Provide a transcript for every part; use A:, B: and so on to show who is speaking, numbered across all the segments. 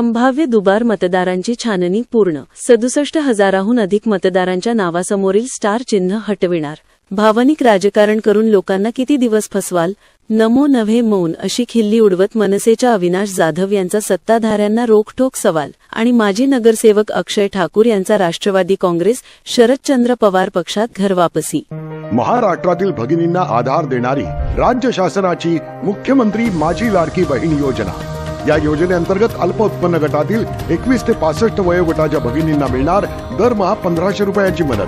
A: संभाव्य दुबार मतदारांची छाननी पूर्ण. 67,000हून अधिक मतदारांच्या नावासमोरील स्टार चिन्ह हटविणार. भावनिक राजकारण करून लोकांना किती दिवस फसवाल? नमो नव्हे मौन अशी खिल्ली उडवत मनसेच्या अविनाश जाधव यांचा सत्ताधाऱ्यांना रोखठोक सवाल. आणि माजी नगरसेवक अक्षय ठाकूर यांचा राष्ट्रवादी काँग्रेस शरदचंद्र पवार पक्षात घरवापसी.
B: महाराष्ट्रातील भगिनींना आधार देणारी राज्य शासनाची मुख्यमंत्री माझी लाडकी बहीण योजना. या योजनेअंतर्गत अल्प उत्पन्न गटातील 21 ते 65 वयोगटाच्या भगिनींना मिळणार दरमहा 1,500 रुपयांची मदत.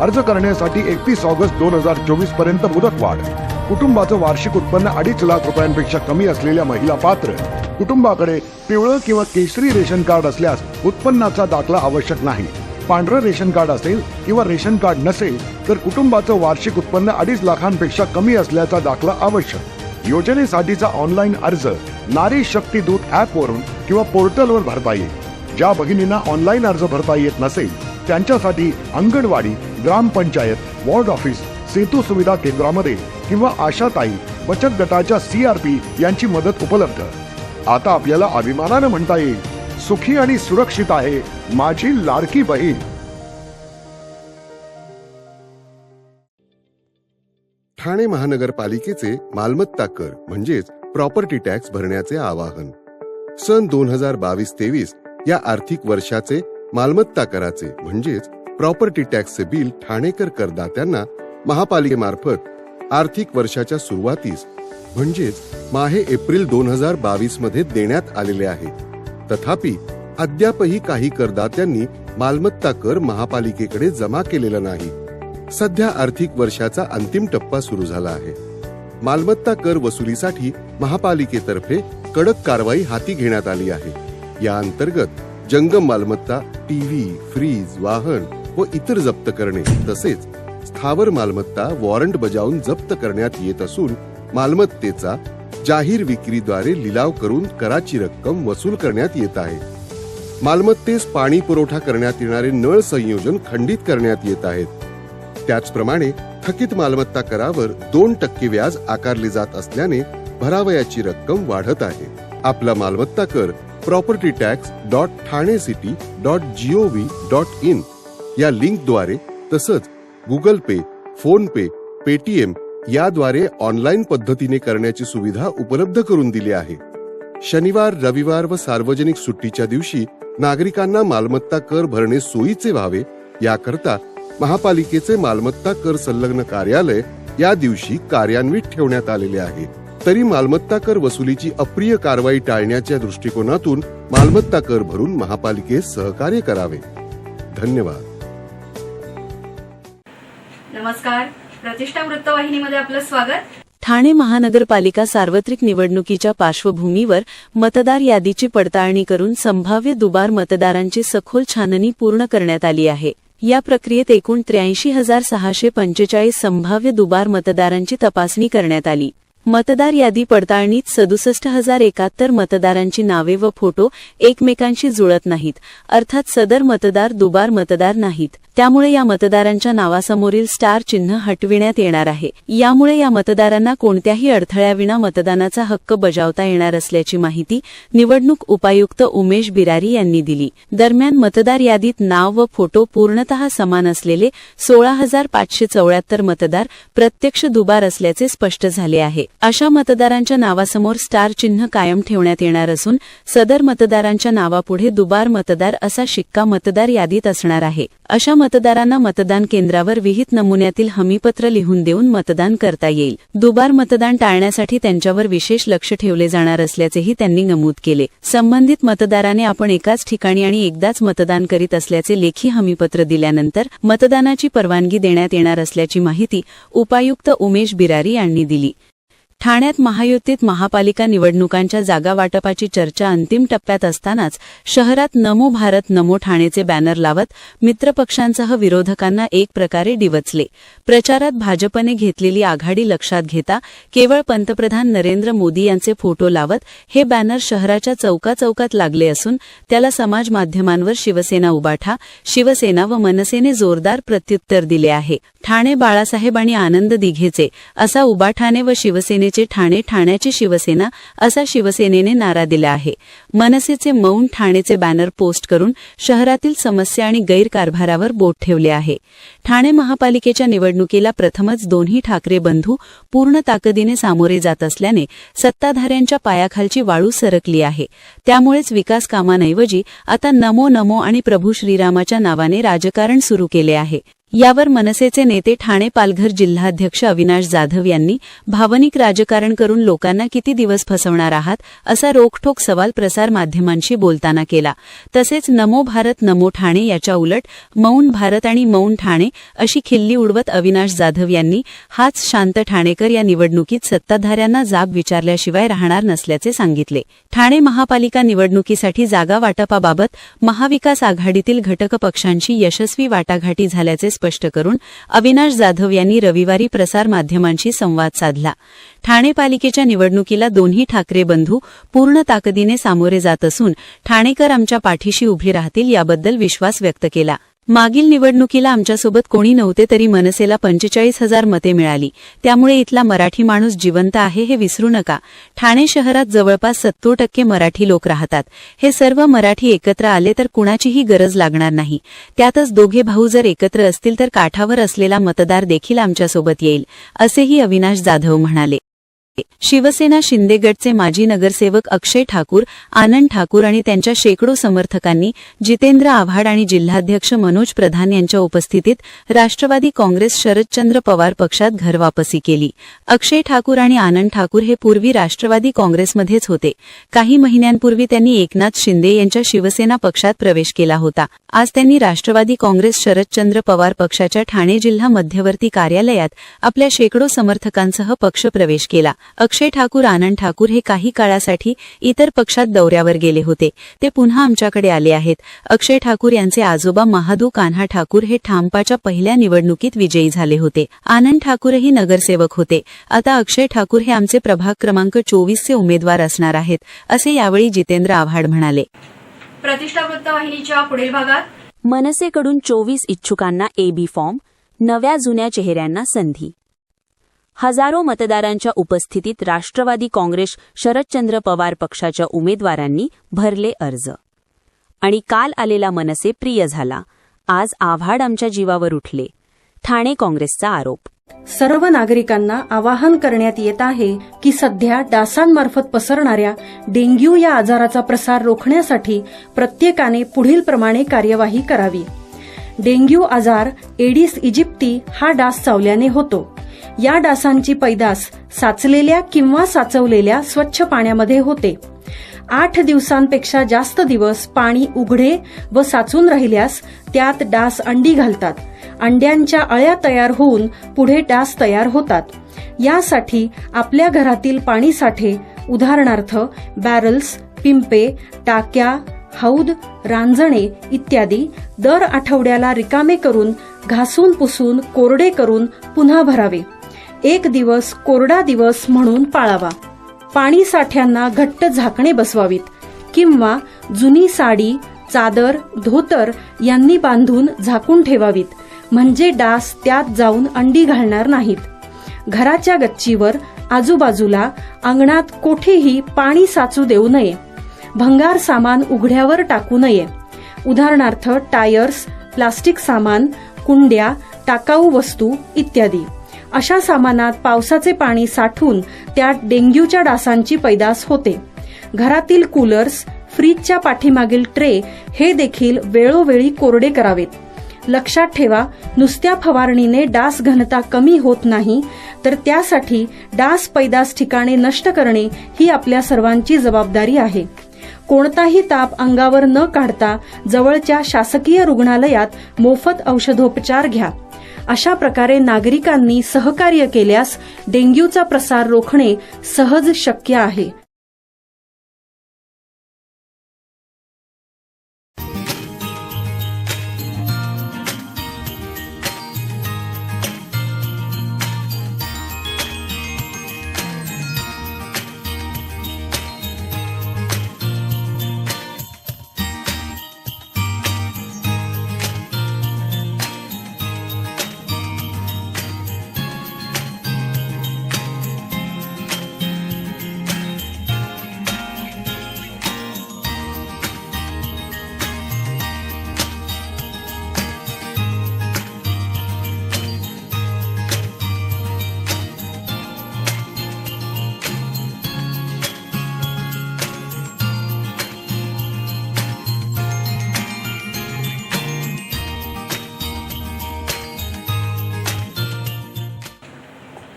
B: अर्ज करण्यासाठी 31 ऑगस्ट 2024 पर्यंत मुदतवाढ. कुटुंबाचं वार्षिक उत्पन्न 2.5 लाख रुपयांपेक्षा कमी असलेल्या महिला पात्र. कुटुंबाकडे पिवळं किंवा केशरी रेशन कार्ड असल्यास उत्पन्नाचा दाखला आवश्यक नाही. पांढरं रेशन कार्ड असेल किंवा रेशन कार्ड नसेल तर कुटुंबाचं वार्षिक उत्पन्न 2.5 लाखांपेक्षा कमी असल्याचा दाखला आवश्यक. योजनेसाठीचा ऑनलाईन अर्ज नारी शक्ती दूत ऍप वरून किंवा पोर्टलवर भरता येईल. ज्या भगिनींना ऑनलाईन अर्ज भरता येत नसेल त्यांच्यासाठी अंगणवाडी, ग्रामपंचायत, वॉर्ड ऑफिस, सेतू सुविधा केंद्रामध्ये किंवा आशाताई बचत गटाच्या CRP यांची मदत उपलब्ध. आता आपल्याला अभिमानानं म्हणता येईल, सुखी आणि सुरक्षित आहे माझी लाडकी बहीण.
C: ठाणे महानगरपालिकेचे मालमत्ता कर म्हणजेच प्रॉपर्टी टॅक्स भरण्याचे आवाहन. सन 2022-23 या आर्थिक वर्षाचे मालमत्ता कराचे म्हणजेच प्रॉपर्टी टॅक्सचे बिल ठाणेकर करदात्यांना महापालिकेमार्फत आर्थिक वर्षाच्या सुरुवातीस म्हणजेच माहे एप्रिल 2022 मध्ये देण्यात आलेले आहे. तथापि अद्यापही काही करदात्यांनी मालमत्ता कर महापालिकेकडे जमा केलेला नाही. सध्या आर्थिक वर्षाचा अंतिम टप्पा सुरू झाला आहे. मालमत्ता कर वसुलीसाठी महापालिकेतर्फे कडक कारवाई हाती घेण्यात आली आहे. या अंतर्गत जंगम मालमत्ता, टीव्ही, फ्रीज, वाहन व इतर जप्त करणे तसेच स्थावर मालमत्ता वॉरंट बजावून जप्त करण्यात येत असून मालमत्तेचा जाहीर विक्रीद्वारे लिलाव करून कराची रक्कम वसूल करण्यात येत आहे. मालमत्तेस पाणी पुरवठा करण्यात येणारे नळ संयोजन खंडित करण्यात येत आहेत. त्याचप्रमाणे थकीत मालमत्ता करावर 2% व्याज आकारले जात असल्याने भरावयाची रक्कम वाढत आहे. आपला मालमत्ता कर propertytax.thanecity.gov.in या लिंकद्वारे तसंच गुगल पे, फोन पे, पेटीएम याद्वारे ऑनलाईन पद्धतीने करण्याची सुविधा उपलब्ध करून दिली आहे. शनिवार, रविवार व सार्वजनिक सुट्टीच्या दिवशी नागरिकांना मालमत्ता कर भरणे सोयीचे व्हावे याकरता महापालिकेचे मालमत्ता कर संलग्न कार्यालय या दिवशी कार्यान्वित ठेवण्यात आलेले आहे. तरी मालमत्ता कर वसुलीची अप्रिय कारवाई टाळण्याच्या दृष्टिकोनातून मालमत्ता कर भरून महापालिकेस सहकार्य करावे. धन्यवाद.
D: नमस्कार, प्रतिष्ठा वृत्तवाहिनीमध्ये आपलं स्वागत.
A: ठाणे महानगरपालिका सार्वत्रिक निवडणुकीच्या पार्श्वभूमीवर मतदार यादीची पडताळणी करून संभाव्य दुबार मतदारांची सखोल छाननी पूर्ण करण्यात आली आहे. या प्रक्रियेत एकूण 83,645 संभाव्य दुबार मतदारांची तपासणी करण्यात आली. मतदार यादी पडताळणीत 67,071 मतदारांची नावे व फोटो एकमेकांशी जुळत नाहीत. अर्थात सदर मतदार दुबार मतदार नाहीत. त्यामुळे या मतदारांच्या नावासमोरील स्टार चिन्ह हटविण्यात येणार आहे. यामुळे या मतदारांना कोणत्याही अडथळ्याविना मतदानाचा हक्क बजावता येणार असल्याची माहिती निवडणूक उपायुक्त उमेश बिरारी यांनी दिली. दरम्यान मतदार यादीत नाव व फोटो पूर्णतः समान असलेले 16,574 मतदार प्रत्यक्ष दुबार असल्याचे स्पष्ट झाले आहे. अशा मतदारांच्या नावासमोर स्टार चिन्ह कायम ठेवण्यात येणार असून सदर मतदारांच्या नावापुढे दुबार मतदार असा शिक्का मतदार यादीत असणार आहे. अशा मतदारांना मतदान केंद्रावर विहित नमुन्यातील हमीपत्र लिहून देऊन मतदान करता येईल. दुबार मतदान टाळण्यासाठी त्यांच्यावर विशेष लक्ष ठेवले जाणार असल्याचेही त्यांनी नमूद केले. संबंधित मतदाराने आपण एकाच ठिकाणी आणि एकदाच मतदान करीत असल्याचे लेखी हमीपत्र दिल्यानंतर मतदानाची परवानगी देण्यात येणार असल्याची माहिती उपायुक्त उमेश बिरारी यांनी दिली. ठाण्यात महायुतीत महापालिका निवडणुकांच्या जागा वाटपाची चर्चा अंतिम टप्प्यात असतानाच शहरात नमो भारत नमो ठाणेचे बॅनर लावत मित्रपक्षांसह विरोधकांना एक प्रकारे डिवचले. प्रचारात भाजपने घेतलेली आघाडी लक्षात घेता केवळ पंतप्रधान नरेंद्र मोदी यांचे फोटो लावत हे बॅनर शहराच्या चौकाचौकात लागले असून त्याला समाज माध्यमांवर शिवसेना उबाठा, शिवसेना व मनसेने जोरदार प्रत्युत्तर दिले आहे. ठाणे बाळासाहेब आणि आनंद दिघेचे असा उबाठाने व शिवसेनेचे मनसेचे ठाणे, ठाण्याची शिवसेना असा शिवसेनेने नारा दिला आहे. मनसेचे मौन, ठाणेचे बॅनर पोस्ट करून शहरातील समस्या आणि गैरकारभारावर बोट ठेवले आहे. ठाणे महापालिकेच्या निवडणुकीला प्रथमच दोन्ही ठाकरे बंधू पूर्ण ताकदीने सामोरे जात असल्याने सत्ताधाऱ्यांच्या पायाखालची वाळू सरकली आहे. त्यामुळेच विकास कामांऐवजी आता नमो नमो आणि प्रभू श्रीरामाच्या नावाने राजकारण सुरू केले आहे. यावर मनसेचे नेते ठाणे पालघर जिल्हाध्यक्ष अविनाश जाधव यांनी भावनिक राजकारण करून लोकांना किती दिवस फसवणार आहात असा रोखठोक सवाल प्रसारमाध्यमांशी बोलताना केला. तसेच नमो भारत नमो ठाणे याच्या उलट मौन भारत आणि मौन ठाणे अशी खिल्ली उडवत अविनाश जाधव यांनी हाच शांत ठाणेकर या निवडणुकीत सत्ताधाऱ्यांना जाब विचारल्याशिवाय राहणार नसल्याचे सांगितले. ठाणे महापालिका निवडणुकीसाठी जागा वाटपाबाबत महाविकास आघाडीतील घटक पक्षांशी यशस्वी वाटाघाटी झाल्याचे स्पष्ट करून अविनाश जाधव यांनी रविवारी प्रसारमाध्यमांशी संवाद साधला. ठाणे पालिकेच्या निवडणुकीला दोन्ही ठाकरे बंधू पूर्ण ताकदीने सामोरे जात असून ठाणेकर आमच्या पाठीशी उभे राहतील याबद्दल विश्वास व्यक्त केला. मागील निवडणुकीला आमच्यासोबत कोणी नव्हते तरी मनसेला 45,000 मते मिळाली. त्यामुळे इथला मराठी माणूस जिवंत आहे हे विसरू नका. ठाणे शहरात जवळपास 70% मराठी लोक राहतात. हे सर्व मराठी एकत्र आले तर कुणाचीही गरज लागणार नाही. त्यातच दोघे भाऊ जर एकत्र असतील तर काठावर असलेला मतदार देखील आमच्यासोबत येईल, असेही अविनाश जाधव म्हणाले. शिवसेना शिंदेगडचे माजी नगरसेवक अक्षय ठाकूर, आनंद ठाकूर आणि त्यांच्या शेकडो समर्थकांनी जितेंद्र आव्हाड आणि जिल्हाध्यक्ष मनोज प्रधान यांच्या उपस्थितीत राष्ट्रवादी काँग्रेस शरदचंद्र पवार पक्षात घरवापसी केली. अक्षय ठाकूर आणि आनंद ठाकूर हे पूर्वी राष्ट्रवादी काँग्रेसमध्येच होते. काही महिन्यांपूर्वी त्यांनी एकनाथ शिंदे यांच्या शिवसेना पक्षात प्रवेश केला होता. आज त्यांनी राष्ट्रवादी काँग्रेस शरदचंद्र पवार पक्षाच्या ठाणे जिल्हा मध्यवर्ती कार्यालयात आपल्या शेकडो समर्थकांसह पक्ष प्रवेश केला. अक्षय ठाकूर, आनंद ठाकूर हे काही काळासाठी इतर पक्षात दौऱ्यावर गेले होते. ते पुन्हा आमच्याकडे आले आहेत. अक्षय ठाकूर यांचे आजोबा महादू कान्हा ठाकूर हे ठामपाच्या पहिल्या निवडणुकीत विजयी झाले होते. आनंद ठाकूरही नगरसेवक होते. आता अक्षय ठाकूर हे आमचे प्रभाग क्रमांक 24 चे उमेदवार असणार आहेत, असे यावेळी जितेंद्र आव्हाड म्हणाले.
D: प्रतिष्ठा वृत्तवाहिनीच्या पुढील भागात
E: मनसेकडून 24 इच्छुकांना एबी फॉर्म, नव्या जुन्या चेहऱ्यांना संधी. हजारो मतदारांच्या उपस्थितीत राष्ट्रवादी काँग्रेस शरदचंद्र पवार पक्षाच्या उमेदवारांनी भरले अर्ज. आणि काल आलेला मनसे प्रिय झाला. आज आव्हाड आमच्या जीवावर उठले, ठाणे काँग्रेसचा आरोप.
F: सर्व नागरिकांना आवाहन करण्यात येत आहे की सध्या डासांमार्फत पसरणाऱ्या डेंग्यू या आजाराचा प्रसार रोखण्यासाठी प्रत्येकाने पुढीलप्रमाणे कार्यवाही करावी. डेंग्यू आजार एडिस इजिप्ती हा डास चावल्याने होतो. या डासांची पैदास साचलेल्या किंवा साचवलेल्या स्वच्छ पाण्यामध्ये होते. 8 दिवसांपेक्षा जास्त दिवस पाणी उघडे व साचून राहिल्यास त्यात डास अंडी घालतात. अंड्यांच्या अळ्या तयार होऊन पुढे डास तयार होतात. यासाठी आपल्या घरातील पाणीसाठे उदाहरणार्थ बॅरल्स, पिंपे, टाक्या, हौद, रांजणे इत्यादी दर आठवड्याला रिकामे करून घासून पुसून कोरडे करून पुन्हा भरावे. 1 दिवस कोरडा दिवस म्हणून पाळावा. पाणी साठ्यांना घट्ट झाकणे बसवावीत किंवा जुनी साडी, चादर, धोतर यांनी बांधून झाकून ठेवावीत, म्हणजे डास त्यात जाऊन अंडी घालणार नाहीत. घराच्या गच्चीवर, आजूबाजूला, अंगणात कोठेही पाणी साचू देऊ नये. भंगार सामान उघड्यावर टाकू नये. उदाहरणार्थ टायर्स, प्लास्टिक सामान, कुंड्या, टाकाऊ वस्तू इत्यादी. अशा सामानात पावसाचे पाणी साठून त्यात डेंग्यूच्या डासांची पैदास होते. घरातील कूलर्स, फ्रीजच्या पाठीमागील ट्रे हे देखील वेळोवेळी कोरडे करावेत. लक्षात ठेवा, नुसत्या फवारणीने डास घनता कमी होत नाही, तर त्यासाठी डास पैदास ठिकाणे नष्ट करणे ही आपल्या सर्वांची जबाबदारी आहे. कोणताही ताप अंगावर न काढता जवळच्या शासकीय रुग्णालयात मोफत औषधोपचार घ्या. अशा प्रकारे नागरिकांनी सहकार्य केल्यास डेंग्यूचा प्रसार रोखणे सहज शक्य आहे.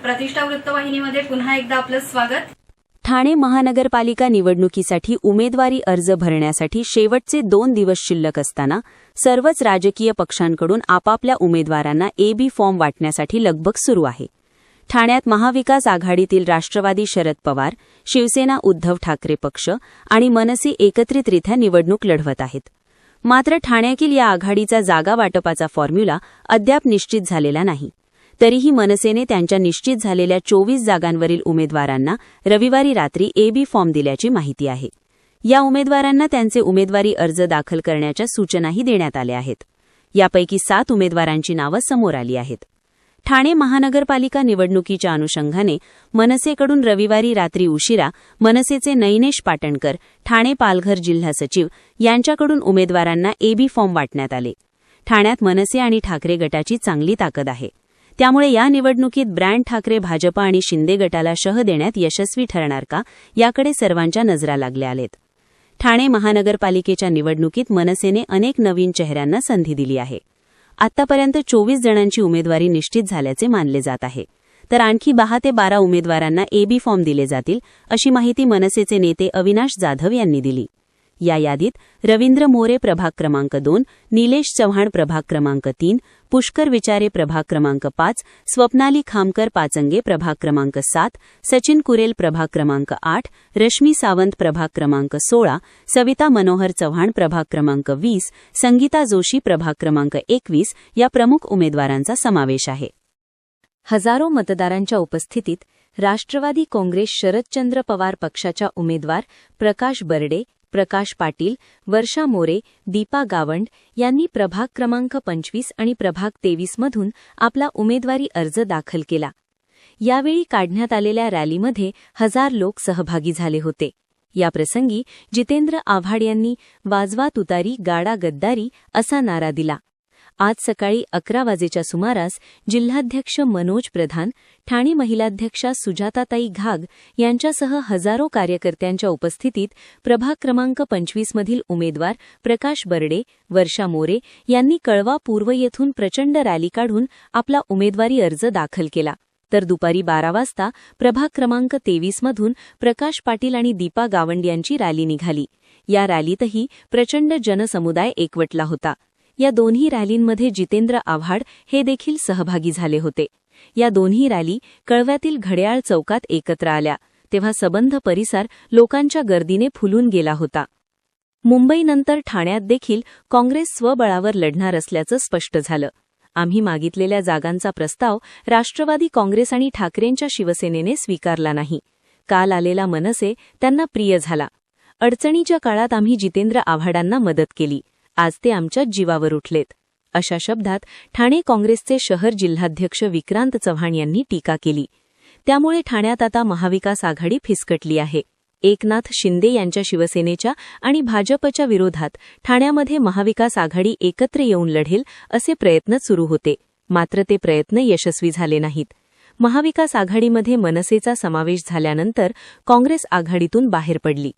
D: प्रतिष्ठा वृत्तवाहिनीमध्ये पुन्हा एकदा आपलं स्वागत.
E: ठाणे महानगरपालिका निवडणुकीसाठी उमेदवारी अर्ज भरण्यासाठी शेवटचे 2 दिवस शिल्लक असताना सर्वच राजकीय पक्षांकडून आपापल्या उमेदवारांना AB फॉर्म वाटण्यासाठी लगबग सुरू आहे. ठाण्यात महाविकास आघाडीतील राष्ट्रवादी शरद पवार, शिवसेना उद्धव ठाकरे पक्ष आणि मनसे एकत्रितरित्या निवडणूक लढवत आहेत. मात्र ठाण्यातील या आघाडीचा जागा वाटपाचा फॉर्म्युला अद्याप निश्चित झालेला नाही. तरीही मनसेने त्यांच्या निश्चित झालेल्या 24 जागांवरील उमेदवारांना रविवारी रात्री AB फॉर्म दिल्याची माहिती आहे. या उमेदवारांना त्यांचे उमेदवारी अर्ज दाखल करण्याच्या सूचनाही देण्यात आल्या आहेत. यापैकी 7 उमेदवारांची नावं समोर आली आहेत. ठाणे महानगरपालिका निवडणुकीच्या अनुषंगाने मनसेकडून रविवारी रात्री उशिरा मनसेचे नैनेश पाटणकर, ठाणे पालघर जिल्हा सचिव यांच्याकडून उमेदवारांना AB फॉर्म वाटण्यात आले. ठाण्यात मनसे आणि ठाकरे गटाची चांगली ताकद आहे. त्यामुळे या निवडणुकीत ब्रँड ठाकरे भाजप आणि शिंदे गटाला शह देण्यात यशस्वी ठरणार का, याकडे सर्वांच्या नजरा लागल्या आहेत. ठाणे महानगरपालिकेच्या निवडणुकीत मनसेने अनेक नवीन चेहऱ्यांना संधी दिली आहे. आतापर्यंत 24 जणांची उमेदवारी निश्चित झाल्याचे मानले जात आहे. तर आणखी 10 ते 12 उमेदवारांना AB फॉर्म दिले जातील, अशी माहिती मनसेचे नेते अविनाश जाधव यांनी दिली. या यादीत रवींद्र मोरे प्रभाग क्रमांक 2, निलेश चव्हाण प्रभाग क्रमांक 3, पुष्कर विचारे प्रभाग क्रमांक 5, स्वप्नाली खामकर पाचंगे प्रभाग क्रमांक 7, सचिन कुरेल प्रभाग क्रमांक 8, रश्मी सावंत प्रभाग क्रमांक 16, सविता मनोहर चव्हाण प्रभाग क्रमांक 20, संगीता जोशी प्रभाग क्रमांक 21 या प्रमुख उमेदवारांचा समावेश आहे. हजारो मतदारांच्या उपस्थितीत राष्ट्रवादी काँग्रेस शरदचंद्र पवार पक्षाच्या उमेदवार प्रकाश बर्डे, प्रकाश पाटील, वर्षा मोरे, दीपा गावंड यांनी प्रभाग क्रमांक 25 आणि प्रभाग 23 मधून आपला उमेदवारी अर्ज दाखल केला. यावेळी काढण्यात आलेल्या रॅलीमध्ये 1000 लोक सहभागी झाले होते. याप्रसंगी जितेंद्र आव्हाड यांनी वाजवा तुतारी गाडा गद्दारी असा नारा दिला. आज सकाळी 11 वाजेच्या सुमारास जिल्हाध्यक्ष मनोज प्रधान, ठाणे महिलाध्यक्षा सुजाताताई घाग यांच्यासह हजारो कार्यकर्त्यांच्या उपस्थितीत प्रभाग क्रमांक 25 मधील उमेदवार प्रकाश बर्डे, वर्षा मोरे यांनी कळवा पूर्व येथून प्रचंड रॅली काढून आपला उमेदवारी अर्ज दाखल केला. तर दुपारी 12 वाजता प्रभाग क्रमांक 23 मधून प्रकाश पाटील आणि दीपा गावंड यांची रॅली निघाली. या रॅलीतही प्रचंड जनसमुदाय एकवटला होता. या दोन्ही रॅलींमध्ये जितेंद्र आव्हाड हे देखील सहभागी झाले होते. या दोन्ही रॅली कळव्यातील घड्याळ चौकात एकत्र आल्या तेव्हा सबंध परिसर लोकांच्या गर्दीने फुलून गेला होता. मुंबईनंतर ठाण्यात देखील काँग्रेस स्वबळावर लढणार असल्याचं स्पष्ट झालं. आम्ही मागितलेल्या जागांचा प्रस्ताव राष्ट्रवादी काँग्रेस आणि ठाकरेंच्या शिवसेनेने स्वीकारला नाही. काल आलेला मनसे त्यांना प्रिय झाला. अडचणीच्या काळात आम्ही जितेंद्र आव्हाडांना मदत केली. आज ते आमच्या जीवावर उठलेत, अशा शब्दात ठाणे काँग्रेसचे शहर जिल्हाध्यक्ष विक्रांत चव्हाण यांनी टीका केली. त्यामुळे ठाण्यात आता महाविकास आघाडी फिसकटली आहे. एकनाथ शिंदे यांच्या शिवसेनेच्या आणि भाजपच्या विरोधात ठाण्यामध्ये महाविकास आघाडी एकत्र येऊन लढेल असे प्रयत्न सुरू होते. मात्र ते प्रयत्न यशस्वी झाले नाहीत. महाविकास आघाडीमध्ये मनसेचा समावेश झाल्यानंतर काँग्रेस आघाडीतून बाहेर पडली.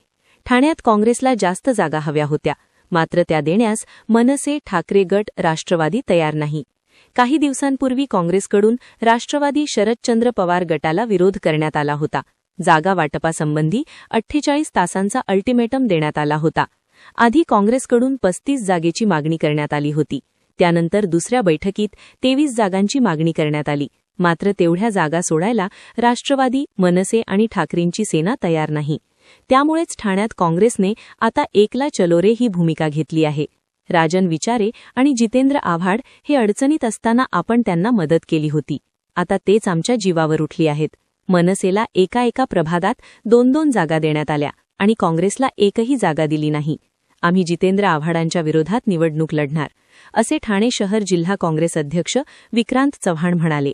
E: ठाण्यात काँग्रेसला जास्त जागा हव्या होत्या, मात्र त्या देण्यास मनसे, ठाकरे गट, राष्ट्रवादी तयार नाही. काही दिवसांपूर्वी काँग्रेसकडून राष्ट्रवादी शरदचंद्र पवार गटाला विरोध करण्यात आला होता. जागा वाटपासंबंधी 48 तासांचा अल्टिमेटम देण्यात आला होता. आधी काँग्रेसकडून 35 जागेची मागणी करण्यात आली होती. त्यानंतर दुसऱ्या बैठकीत 23 जागांची मागणी करण्यात आली. मात्र तेवढ्या जागा सोडायला राष्ट्रवादी, मनसे आणि ठाकरेंची सेना तयार नाही. त्यामुळेच ठाण्यात काँग्रेसने आता एकला चलो रे ही भूमिका घेतली आहे. राजन विचारे आणि जितेंद्र आव्हाड हे अडचणीत असताना आपण त्यांना मदत केली होती. आता तेच आमच्या जीवावर उठली आहेत. मनसेला एका प्रभागात 2-2 जागा देण्यात आल्या आणि काँग्रेसला एकही जागा दिली नाही. आम्ही जितेंद्र आव्हाडांच्या विरोधात निवडणूक लढणार, असे ठाणे शहर जिल्हा काँग्रेस अध्यक्ष विक्रांत चव्हाण म्हणाले.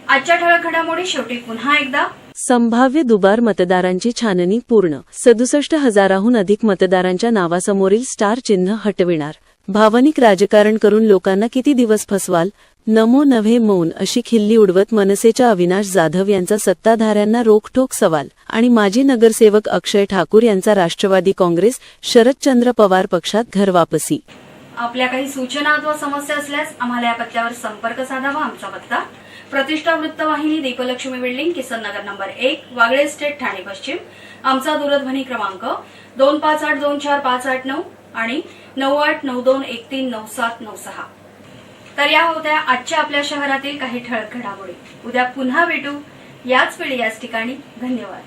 D: आजच्या ठळक घडामोडी शेवटी पुन्हा एकदा.
A: संभाव्य दुबार मतदारांची छाननी पूर्ण. 67,000हून अधिक मतदारांच्या नावासमोरील स्टार चिन्ह हटविणार. भावनिक राजकारण करून लोकांना किती दिवस फसवाल? नमो नव्हे मौन अशी खिल्ली उडवत मनसेच्या अविनाश जाधव यांचा सत्ताधाऱ्यांना रोखठोक सवाल आणि माजी नगरसेवक अक्षय ठाकूर यांचा राष्ट्रवादी काँग्रेस शरदचंद्र पवार पक्षात घर वापसी.
D: आपल्या काही सूचना अथवा समस्या असल्यास आम्हाला या पत्त्यावर संपर्क साधावा. आमचा पत्ता प्रतिष्ठा वृत्तवाहिनी, दीपलक्ष्मी बिल्डिंग, किसन नगर नंबर 1, वागळे स्टेट, ठाणे पश्चिम. आमचा दूरध्वनी क्रमांक 25824589 आणि 9892139796. तर या होत्या आजच्या आपल्या शहरातील काही ठळक घडामोडी. उद्या पुन्हा भेटू याच वेळी याच ठिकाणी. धन्यवाद.